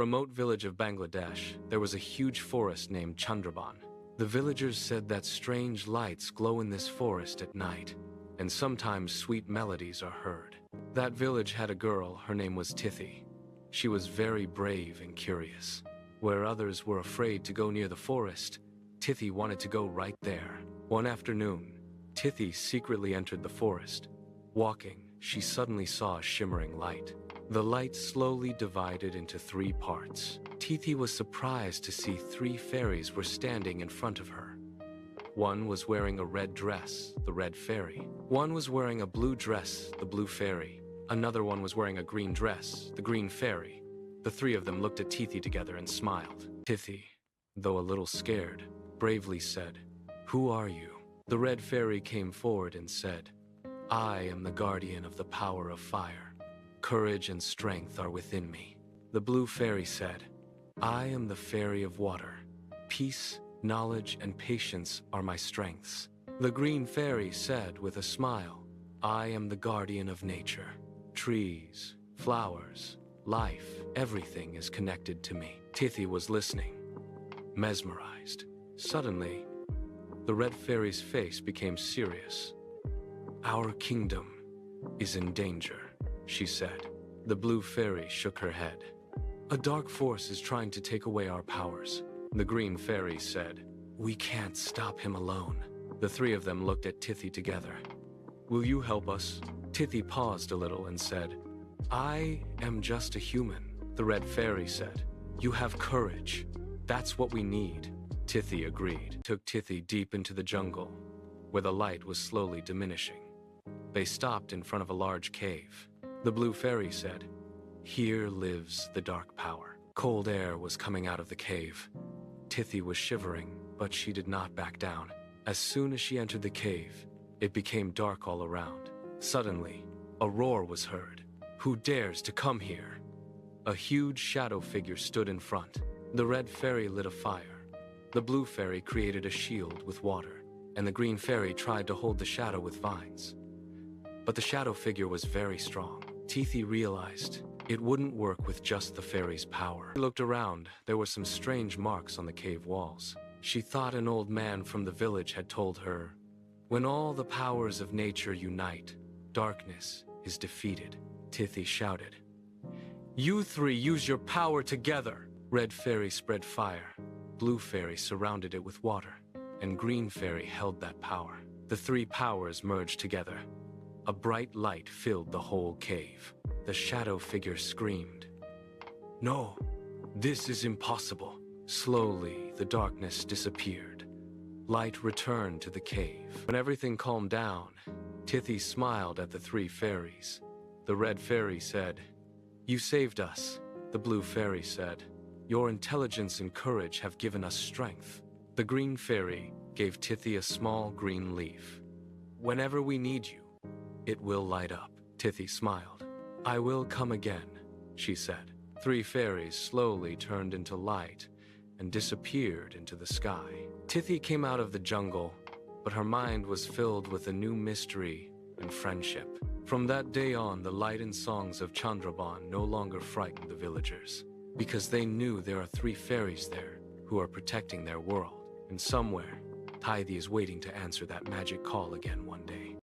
Remote village of Bangladesh, there was a huge forest named Chandraban. The villagers said that strange lights glow in this forest at night, and sometimes sweet melodies are heard. That village had a girl, her name was Tithi. She was very brave and curious. Where others were afraid to go near the forest, Tithi wanted to go right there. One afternoon, Tithi secretly entered the forest. Walking, she suddenly saw a shimmering light. The light slowly divided into 3 parts. Tithi was surprised to see 3 fairies were standing in front of her. One was wearing a red dress, the red fairy. One was wearing a blue dress, the blue fairy. Another one was wearing a green dress, the green fairy. The 3 of them looked at Tithi together and smiled. Tithi, though a little scared, bravely said, "Who are you?" The red fairy came forward and said, "I am the guardian of the power of fire. Courage and strength are within me." The blue fairy said, "I am the fairy of water. Peace, knowledge, and patience are my strengths." The green fairy said with a smile, "I am the guardian of nature. Trees, flowers, life, everything is connected to me." Tithi was listening, mesmerized. Suddenly, the red fairy's face became serious. "Our kingdom is in danger," she said. The blue fairy shook her head. "A dark force is trying to take away our powers." The green fairy said, "We can't stop him alone." The 3 of them looked at Tithi together. "Will you help us?" Tithi paused a little and said, "I am just a human." The red fairy said, "You have courage. That's what we need." Tithi agreed. Took Tithi deep into the jungle, where the light was slowly diminishing. They stopped in front of a large cave. The blue fairy said, "Here lives the dark power." Cold air was coming out of the cave. Tithi was shivering, but she did not back down. As soon as she entered the cave, it became dark all around. Suddenly, a roar was heard. "Who dares to come here?" A huge shadow figure stood in front. The red fairy lit a fire. The blue fairy created a shield with water, and the green fairy tried to hold the shadow with vines. But the shadow figure was very strong. Tithi realized it wouldn't work with just the fairy's power. She looked around. There were some strange marks on the cave walls. She thought an old man from the village had told her, "When all the powers of nature unite, darkness is defeated." Tithi shouted, "You 3 use your power together!" Red fairy spread fire. Blue fairy surrounded it with water, and green fairy held that power. The 3 powers merged together. A bright light filled the whole cave. The shadow figure screamed, "No, this is impossible." Slowly, the darkness disappeared. Light returned to the cave. When everything calmed down, Tithi smiled at the 3 fairies. The red fairy said, "You saved us." The blue fairy said, "Your intelligence and courage have given us strength." The green fairy gave Tithi a small green leaf. "Whenever we need you, it will light up." Tithi smiled. "I will come again," she said. 3 fairies slowly turned into light and disappeared into the sky. Tithi came out of the jungle, but her mind was filled with a new mystery and friendship. From that day on, the light and songs of Chandraban no longer frightened the villagers, because they knew there are 3 fairies there who are protecting their world. And somewhere, Tithi is waiting to answer that magic call again one day.